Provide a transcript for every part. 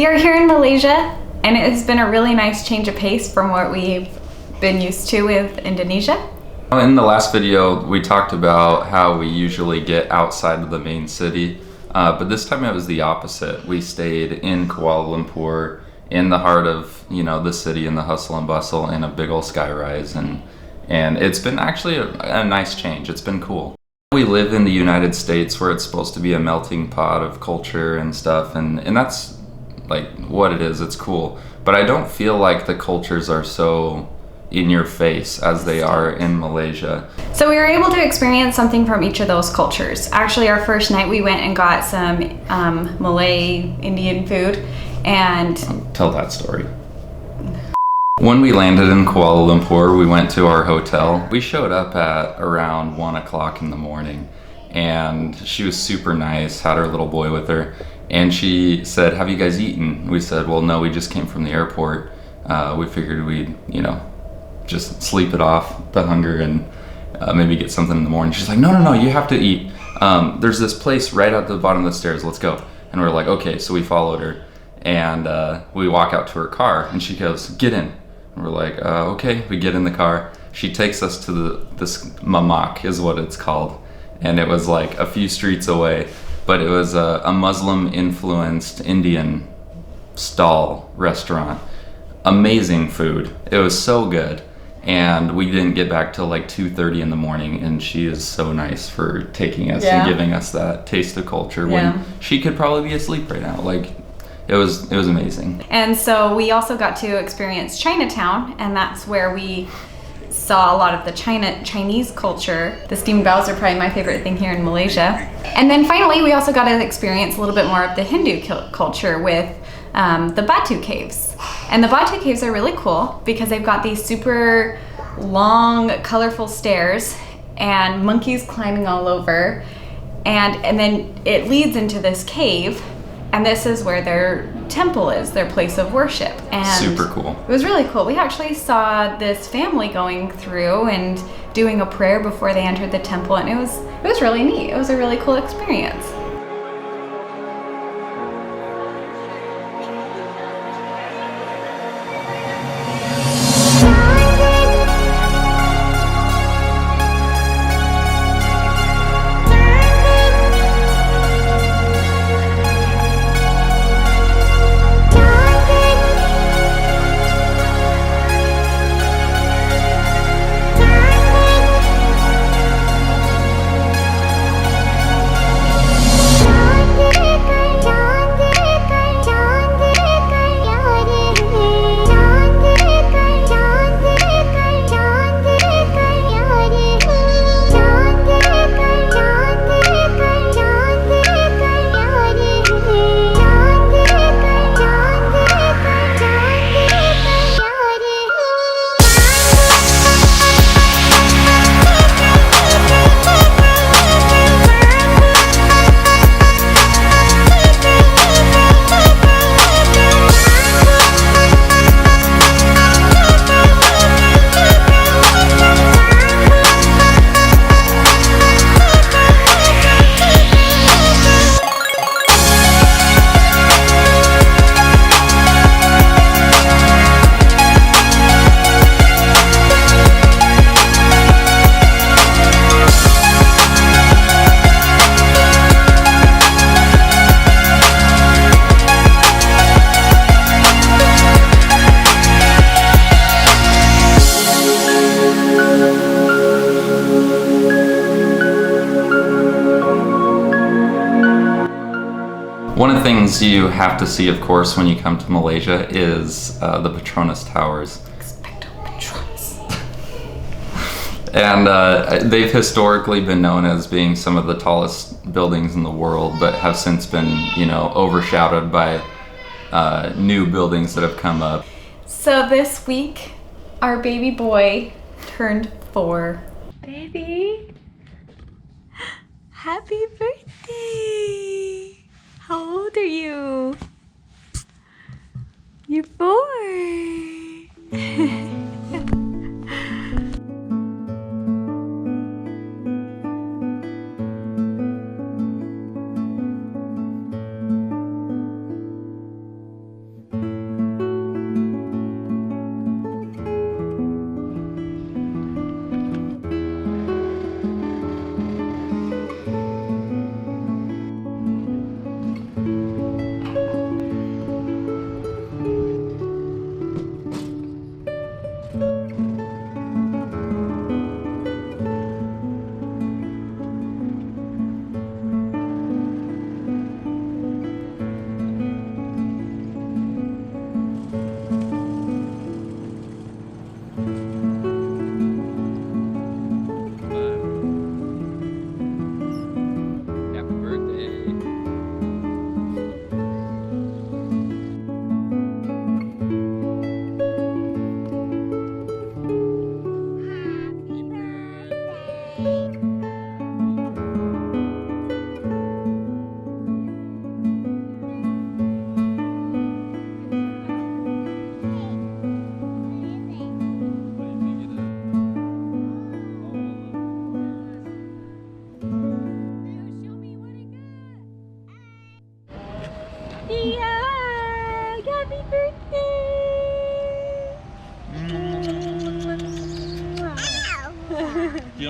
We are here in Malaysia, and it has been a really nice change of pace from what we've been used to with Indonesia. In the last video, we talked about how we usually get outside of the main city, but this time it was the opposite. We stayed in Kuala Lumpur, in the heart of the city, in the hustle and bustle, in a big old skyrise, and it's been actually a nice change. It's been cool. We live in the United States, where it's supposed to be a melting pot of culture and stuff, and that's like what it is. It's cool, but I don't feel like the cultures are so in your face as they are in Malaysia. So we were able to experience something from each of those cultures. Actually, our first night we went and got some Malay Indian food, and tell that story. When we landed in Kuala Lumpur, we went to our hotel. We showed up at around 1 o'clock in the morning, and she was super nice, had her little boy with her, and she said, "Have you guys eaten?" We said, "Well, no, we just came from the airport. We figured we'd, just sleep it off, the hunger, and maybe get something in the morning." She's like, no, you have to eat. There's this place right at the bottom of the stairs, let's go. And we're like, okay, so we followed her, and we walk out to her car, and she goes, "Get in." And we're like, okay. We get in the car. She takes us to this mamak is what it's called, and it was like a few streets away, but it was a Muslim-influenced Indian stall restaurant. Amazing food. It was so good. And we didn't get back till like 2:30 in the morning, and she is so nice for taking us and giving us that taste of culture when she could probably be asleep right now. Like, it was amazing. And so we also got to experience Chinatown, and that's where we saw a lot of the Chinese culture. The steamed baos are probably my favorite thing here in Malaysia. And then finally, we also got to experience a little bit more of the Hindu culture with the Batu Caves. And the Batu Caves are really cool because they've got these super long, colorful stairs and monkeys climbing all over. And then it leads into this cave, and this is where their temple is, their place of worship. And super cool. It was really cool. We actually saw this family going through and doing a prayer before they entered the temple, and it was really neat. It was a really cool experience. One of the things you have to see, of course, when you come to Malaysia is the Petronas Towers. Expecto Patronus. And they've historically been known as being some of the tallest buildings in the world, but have since been, overshadowed by new buildings that have come up. So this week, our baby boy turned 4. Baby, happy birthday! How old are you? You're 4.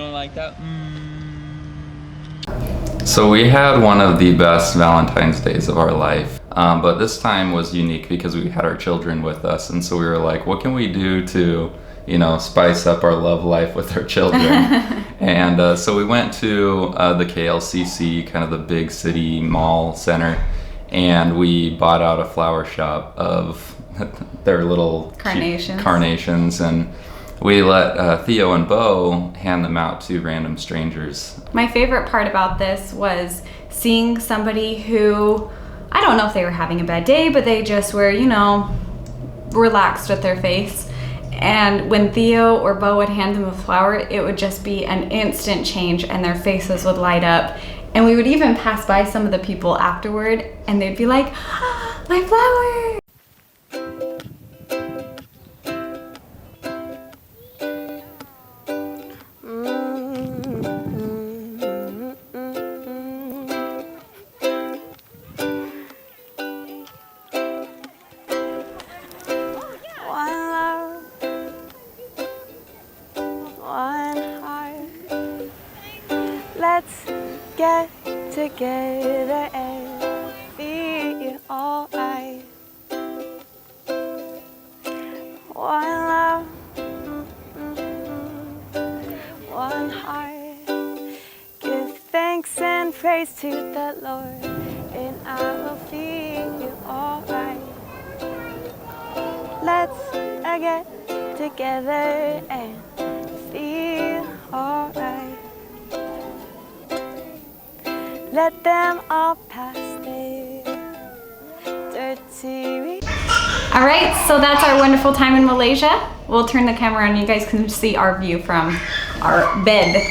don't like that. So we had one of the best Valentine's days of our life, but this time was unique because we had our children with us, and so we were like, what can we do to, you know, spice up our love life with our children? And so we went to the KLCC, kind of the big city mall center, and we bought out a flower shop of their little carnations, and we let Theo and Bo hand them out to random strangers. My favorite part about this was seeing somebody who, I don't know if they were having a bad day, but they just were, you know, relaxed with their face. And when Theo or Bo would hand them a flower, it would just be an instant change and their faces would light up. And we would even pass by some of the people afterward and they'd be like, oh, my flower! Let's get together and feel alright. One love, one heart. Give thanks and praise to the Lord, and I will feel alright. Let's get together and feel alright. Let them all pass their dirty. All right, so that's our wonderful time in Malaysia. We'll turn the camera on, you guys can see our view from our bed.